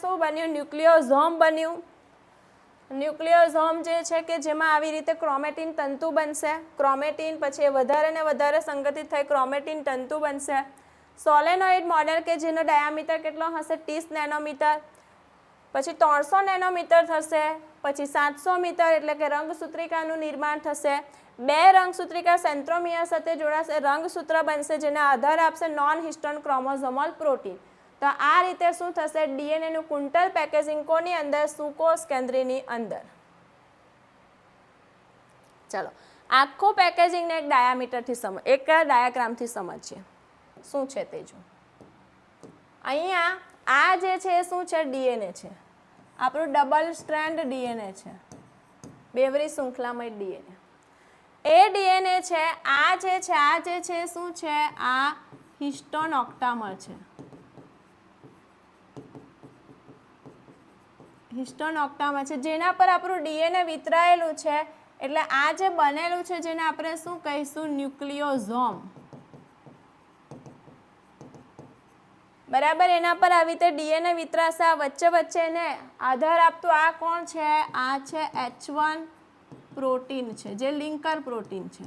શું બન્યું? ન્યુક્લિયોઝોમ બન્યું. ન્યુક્લિયોઝોમ જે છે કે જેમાં આવી રીતે ક્રોમેટિન તંતુ બનશે. ક્રોમેટિન પછી વધારે ને વધારે સંગઠિત થઈ ક્રોમેટિન તંતુ બનશે. સોલેનોઇડ મોડેલ કે જેનો ડાયામીટર કેટલો હશે? 30 નેનોમીટર. પછી 300 નેનોમીટર થશે. પછી 700 મીટર એટલે કે રંગસૂત્રિકાનું નિર્માણ થશે. બે રંગસૂત્રિકા સેન્ટ્રોમિયર સાથે જોડાશે. રંગસૂત્ર બનશે જેને આધાર આપશે નોન હિસ્ટોન ક્રોમોઝોમલ પ્રોટીન. તો આ રીતે શું થશે, ડીએનએનું ક્વિન્ટલ પેકેજિંગ કોની અંદર, સુકોષ કેન્દ્રીની અંદર. ચલો આખું પેકેજિંગને એક ડાયામીટરથી એક ડાયાગ્રામથી સમજીએ શું છે તે જો. અહીંયા આ જે છે એ શું છે, ડીએનએ છે, આપણું ડબલ સ્ટ્રેન્ડ ડીએનએ છે, બેવરી શૃંખલામય ડીએનએ. એ ડીએનએ છે આ જે છે શું છે, આ હિસ્ટોન ઓક્ટામર છે. હિસ્ટોન ઓક્ટામર છે જેના પર આપણું ડીએનએ વિતરાયેલું છે. એટલે આ જે બનેલું છે જેને આપણે શું કહીશું, ન્યુક્લિયોઝોમ. બરાબર, એના પર આવી રીતે ડીએનએ વિતરાશે. આ વચ્ચે વચ્ચે એને આધાર આપતું આ કોણ છે, આ છે H1 પ્રોટીન છે, જે લિંકર પ્રોટીન છે.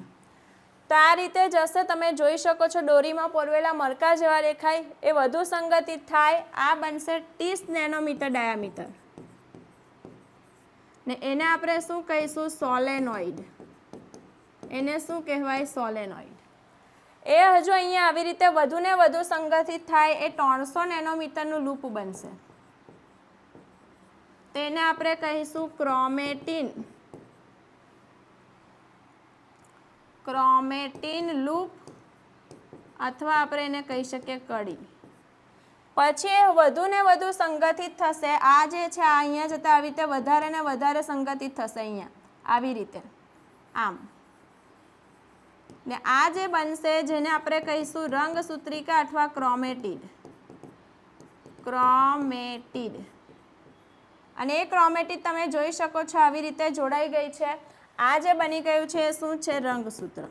તો આ રીતે જશે, તમે જોઈ શકો છો દોરીમાં પોરવેલા મરકા જેવા દેખાય, એ વધુ સંગઠિત થાય. આ બનશે 30 નેનોમીટર ડાયામીટર ને એને આપણે શું કહીશું, સોલેનોઇડ. એને શું કહેવાય, સોલેનોઇડ. એ હજુ અહીંયા આવી રીતે વધુ ને વધુ સંગઠિત થાય, એ 300 નેનોમીટરનું લૂપ બનશે. તેને આપણે કહીશું ક્રોમેટિન. ક્રોમેટિન લૂપ અથવા આપણે એને કહી શકીએ કડી. પછી એ વધુ ને વધુ સંગઠિત થશે. આ જે છે આ અહીંયા જતાં આવી રીતે વધારે ને વધારે સંગઠિત થશે અહીંયા આવી રીતે આમ. ને આ જે બનશે જેને આપણે કહીશું રંગસૂત્રિકા અથવા ક્રોમેટિડ. ક્રોમેટિડ. અને એ ક્રોમેટિડ તમે જોઈ શકો છો આવી રીતે જોડાઈ ગઈ છે. આ જે બની ગયું છે એ શું છે, રંગસૂત્ર.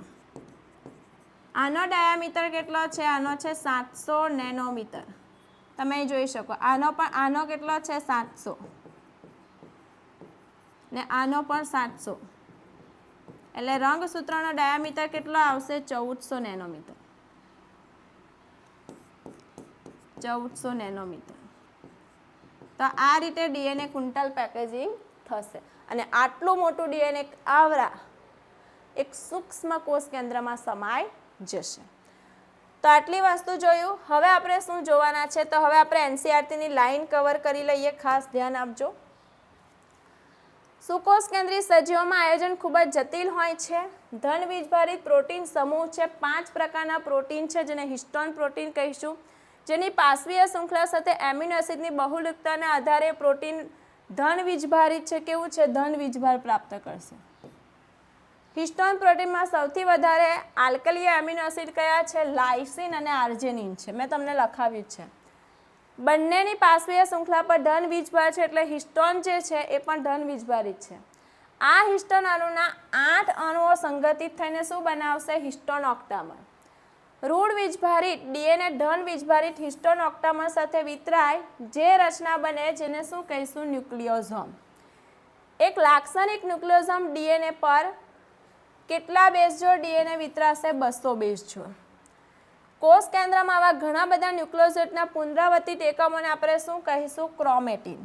આનો ડાયામીટર કેટલો છે, આનો છે 700 નેનોમીટર. તમે જોઈ શકો આનો કેટલો છે, 700 ને આનો પણ 700. એટલે રંગસૂત્રનો ડાયામીટર કેટલો આવશે, 1400 નેનોમીટર. 1400 નેનોમીટર. તો આ રીતે ડીએનએ ક્વિન્ટલ પેકેજિંગ થશે. અને આટલું મોટું ડીએનએ આવરા એક સૂક્ષ્મ કોષ કેન્દ્રમાં સમાઈ જશે. તો આટલી વસ્તુ જોયું. હવે આપણે શું જોવાના છે, તો હવે આપણે એનસીઈઆરટીની લાઈન કવર કરી લઈએ. ખાસ ધ્યાન આપજો. સુકોષ કેન્દ્રીય સજીવોમાં આયોજન ખૂબ જ જટિલ હોય છે. ધન વીજભારિત પ્રોટીન સમૂહ છે. 5 પ્રકારના પ્રોટીન છે જેને હિસ્ટોન પ્રોટીન કહીશું, જેની પાર્શ્વીય શૃંખલા સાથે એમિનો એસિડની બહુલકતાના આધારે પ્રોટીન ધન વીજભારિત છે. કેવું છે, ધન વીજભાર પ્રાપ્ત કરશે. હિસ્ટોન પ્રોટીનમાં સૌથી વધારે આલ્કલીય એમિનો એસિડ કયા છે, લાઇસિન અને આર્જેનિન છે. મેં તમને લખાવ્યું છે. બંનેની પાર્શ્વીય શૃંખલા પર ધન વીજભાર છે, એટલે હિસ્ટોન જે છે એ પણ ધન વીજભારિત છે. આ હિસ્ટોન અણુના 8 અણુઓ સંગઠિત થઈને શું બનાવશે, હિસ્ટોન ઓક્ટામર. ઋણ વીજભારિત ડીએનએ ધન વીજભારિત હિસ્ટોન ઓક્ટામર સાથે વિતરાય જે રચના બને જેને શું કહીશું, ન્યુક્લિયોઝોમ. એક લાક્ષણિક ન્યુક્લિયોઝોમ ડીએનએ પર કેટલા બેઝ જોડ ડીએનએ વિતરાશે, 200 બેઝ જોડ. કોષ કેન્દ્રમાં આવા ઘણા બધા ન્યુક્લિયોસાઇડના પુનરાવર્તિત એકમોને આપણે શું કહીશું, ક્રોમેટિન.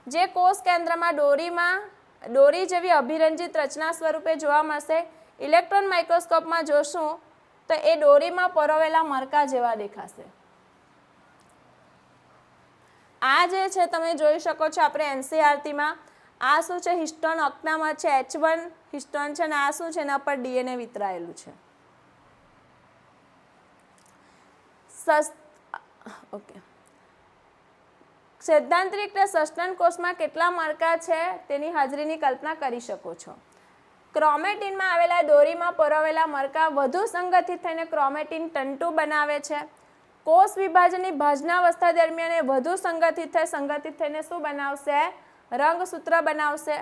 જે કોષ કેન્દ્રમાં દોરી જેવી અભિરંજિત રચના સ્વરૂપે જોવા મળશે. ઇલેક્ટ્રોન માઇક્રોસ્કોપમાં જોશું તો એ દોરીમાં પરોવેલા મરકા જેવા દેખાશે. આ જે છે તમે જોઈ શકો છો આપણે એનસીઈઆરટીમાં. આ શું છે, હિસ્ટોન ઓક્ટામર છે, H1 હિસ્ટોન છે, અને આ શું છે, એના પર ડીએનએ વિતરાયેલું છે. ઓકે. સૈદ્ધાંતિક રીતે સસ્તન કોષમાં કેટલા મરકા છે તેની હાજરીની કલ્પના કરી શકો છો. ક્રોમેટિનમાં આવેલા દોરીમાં પરોવેલા મરકા વધુ સંગઠિત થઈને ક્રોમેટિન તંતુ બનાવે છે. કોષ વિભાજનની ભાજનાવસ્થા દરમિયાન એ વધુ સંગઠિત થઈને શું બનાવશે, રંગસૂત્ર બનાવશે.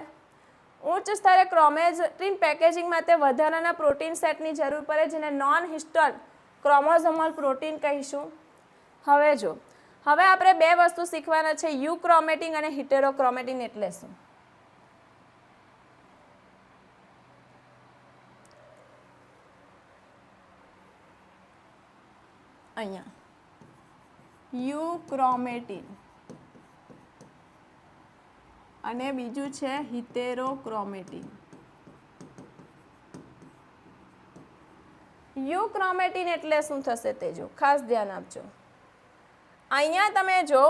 ઉચ્ચ સ્તરે ક્રોમેટિન પેકેજિંગ માટે વધારાના પ્રોટીન સેટની જરૂર પડે જેને નોન હિસ્ટોન ક્રોમોઝોમલ પ્રોટીન કહીશું. હવે આપણે 2 વસ્તુ શીખવાના છે, યુક્રોમેટિન અને હિટેરોક્રોમેટિન એટલે શું. અહીંયા યુક્રોમેટિન અને બીજું છે હિટેરોક્રોમેટિન. યુક્રોમેટિન એટલે શું થશે તે જો ખાસ ધ્યાન આપજો. અહીંયા તમે જો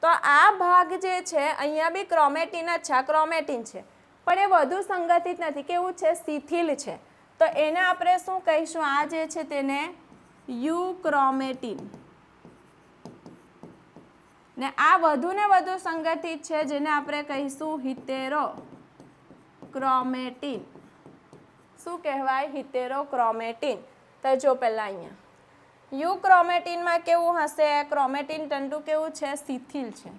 તો આ ભાગ જે છે અહીંયા બી ક્રોમેટિન જ છે, આ ક્રોમેટિન છે, પણ એ વધુ સંગઠિત નથી. કેવું છે? શિથિલ છે. તો એને આપણે શું કહીશું? આ જે છે તેને યુક્રોમેટિન. ને આ વધુ ને વધુ સંગઠિત છે જેને આપણે કહીશું હિટેરોક્રોમેટિન. શું કહેવાય? હિટેરોક્રોમેટિન. તો જો પહેલા અહીંયા યુક્રોમેટિનમાં કેવું હશે? ક્રોમેટિન તંતુ કેવું છે? શિથિલ છે,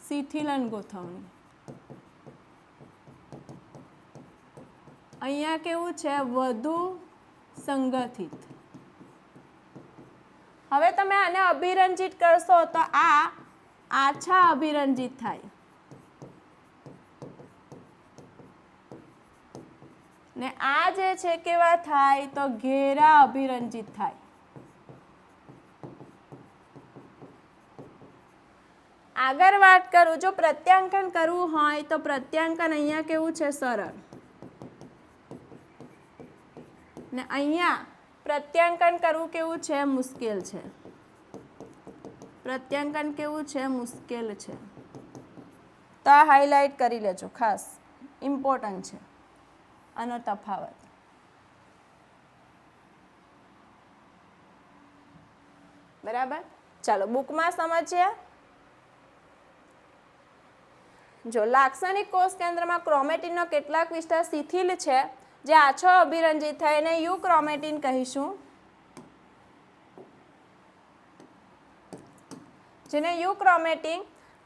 શિથિલન ગોઠવણી. અહીંયા કેવું છે? વધુ સંગઠિત. હવે તમે આને અભિરંજિત કરશો તો આ આછા અભિરંજિત થાય ને આ જે છે કેવા થાય? તો ઘેરા અભિરંજિત થાય. આગળ વાત કરું, જો પ્રત્યાંકન કરવું હોય તો પ્રત્યાંકન અહીંયા કેવું છે? સરળ. ને અહીંયા પ્રત્યાંકન કરવું કેવું છે? મુશ્કેલ છે. પ્રત્યાંકન કેવું છે? મુશ્કેલ છે. તો આ હાઇલાઇટ કરી લેજો, ખાસ ઇમ્પોર્ટન્ટ છે આનો તફાવત. બરાબર, ચાલો બુકમાં સમજીએ. જો લાક્ષણિક કોષ કેન્દ્રમાં ક્રોમેટિનનો કેટલાક વિસ્તાર શિથિલ છે જે આછો અભિરંજિત થાય એને યુક્રોમેટિન કહીશું. જેને યુક્રોમેટિન,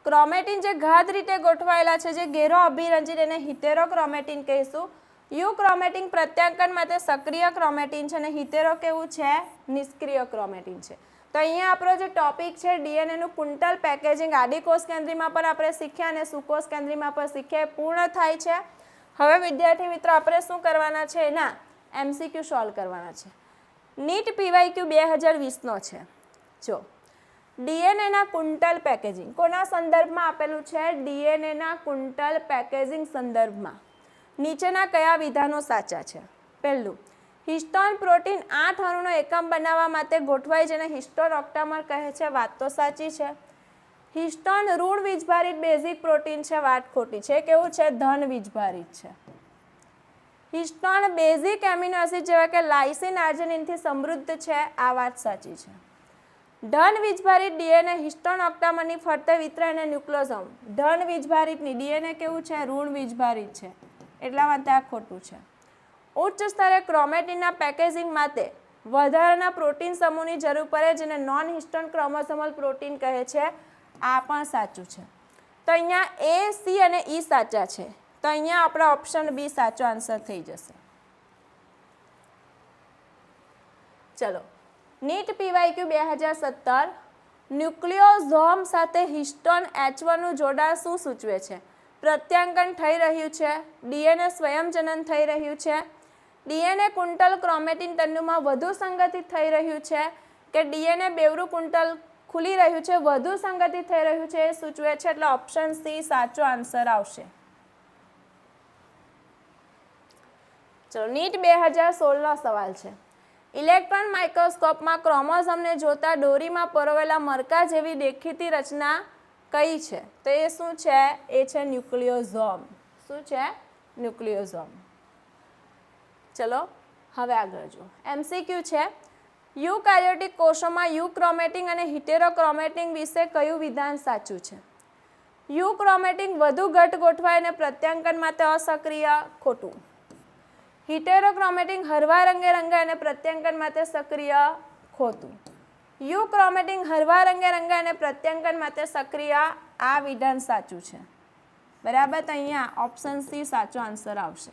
ક્રોમેટિન જે ઘાત રીતે ગોઠવાયેલા છે જે ઘેરો અભિરંજિત એને હિટેરોક્રોમેટિન કહીશું. યુક્રોમેટિન પ્રત્યાંકન માટે સક્રિય ક્રોમેટિન છે અને હિટેરો કેવું છે? નિષ્ક્રિય ક્રોમેટિન છે. તો અહીંયા આપણો જે ટોપિક છે ડીએનએનું કુંટલ પેકેજિંગ આદિ કોષ કેન્દ્રીમાં પણ આપણે શીખ્યા અને સુકોષ કેન્દ્રીમાં પણ શીખ્યા, પૂર્ણ થાય છે. હવે વિદ્યાર્થી મિત્રો આપણે શું કરવાના છે? એના MCQ સોલ્વ કરવાના છે. નીટ PYQ 2020નો છે. જો ડીએનએના કુંટલ પેકેજિંગ કોના સંદર્ભમાં આપેલું છે? ડીએનએના કુંટલ પેકેજિંગ સંદર્ભમાં નીચેના કયા વિધાનો સાચા છે? પહેલું, હિસ્ટોન પ્રોટીન 8 અણુનો એકમ બનાવવા માટે ગોઠવાય જેને હિસ્ટોન ઓક્ટામર કહે છે. વાત તો સાચી છે. હિસ્ટોન ઋણ વીજભારિત બેઝિક પ્રોટીન છે. વાત ખોટી છે. કેવું છે? ધન વીજભારિત છે. હિસ્ટોન બેઝિક એમિનો એસિડ જેવા કે લાઇસિન આર્જિનિનથી સમૃદ્ધ છે. આ વાત સાચી છે. ધન વીજભારિત ડીએનએ હિસ્ટોન ઓક્ટામરની ફરતે વિતરે અને ન્યુક્લિયોસોમ. ધન વીજભારિતની ડીએનએ કેવું છે? ઋણ વીજભારિત છે. એટલા માટે આ ખોટું છે. ઉચ્ચ સ્તરે ક્રોમેટિનના પેકેજિંગ માટે વધારાના પ્રોટીન સમૂહની જરૂર પડે જેને નોન હિસ્ટોન ક્રોમોસોમલ પ્રોટીન કહે છે. આ પણ સાચું છે. તો અહીંયા A, C અને E સાચા છે. તો અહીંયા આપણા ઓપ્શન બી સાચો આન્સર થઈ જશે. ચલો નીટ PYQ 2017 ન્યુક્લિયોઝોમ સાથે હિસ્ટોન H1 નું જોડાણ શું સૂચવે છે? પ્રત્યાંકન થઈ રહ્યું છે, ડીએનએ સ્વયંજનન થઈ રહ્યું છે, ડીએનએ કુંટલ ક્રોમેટિન તંતુમાં વધુ સંગઠિત થઈ રહ્યું છે કે ડીએનએ બેવરું કુંટલ ખુલી રહ્યું છે, વધુ સંગઠિત થઈ રહ્યું છે એ સૂચવે છે. એટલે ઓપ્શન સી સાચો આન્સર આવશે. ચલો નીટ 2016નો સવાલ છે. ઇલેક્ટ્રોન માઇક્રોસ્કોપમાં ક્રોમોસોમને જોતા દોરીમાં પરોવેલા મરકા જેવી દેખીતી રચના કઈ છે? તો એ શું છે? એ છે ન્યુક્લિયોઝોમ. શું છે? ન્યુક્લિયોઝોમ. ચલો હવે આગળ જો MCQ છે. યુકાર્યોટિક કોષોમાં યુક્રોમેટિન અને હિટેરોક્રોમેટિન વિશે કયું વિધાન સાચું છે? યુક્રોમેટિન વધુ ઘટ ગોઠવાય અને પ્રત્યાંકન માટે અસક્રિય. ખોટું. હિટેરોક્રોમેટિન હળવા રંગે રંગાય અને પ્રત્યાંકન માટે સક્રિય. ખોટું. યુક્રોમેટિન હળવા રંગે રંગાય અને પ્રત્યાંકન માટે સક્રિય. આ વિધાન સાચું છે. બરાબર, તો અહીંયા ઓપ્શન સી સાચો આન્સર આવશે.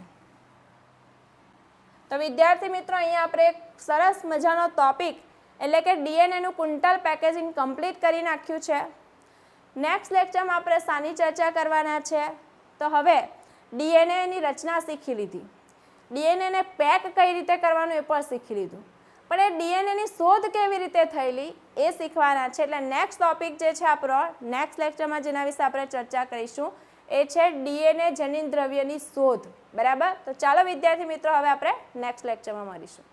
તો વિદ્યાર્થી મિત્રો અહીંયા આપણે એક સરસ મજાનો ટોપિક એટલે કે ડીએનએનું કુંટલ પેકેજિંગ કમ્પ્લીટ કરી નાખ્યું છે. નેક્સ્ટ લેક્ચરમાં આપણે શાની ચર્ચા કરવાના છે? તો હવે ડીએનએની રચના શીખી લીધી, ડીએનએને પેક કઈ રીતે કરવાનું એ પણ શીખી લીધું, પણ એ ડીએનએની શોધ કેવી રીતે થયેલી એ શીખવાના છે. એટલે નેક્સ્ટ ટોપિક જે છે આપણો નેક્સ્ટ લેક્ચરમાં જેના વિશે આપણે ચર્ચા કરીશું એ છે ડીએનએ જનીન દ્રવ્યની શોધ. બરાબર, તો ચાલો વિદ્યાર્થી મિત્રો હવે આપણે નેક્સ્ટ લેક્ચરમાં મળીશું.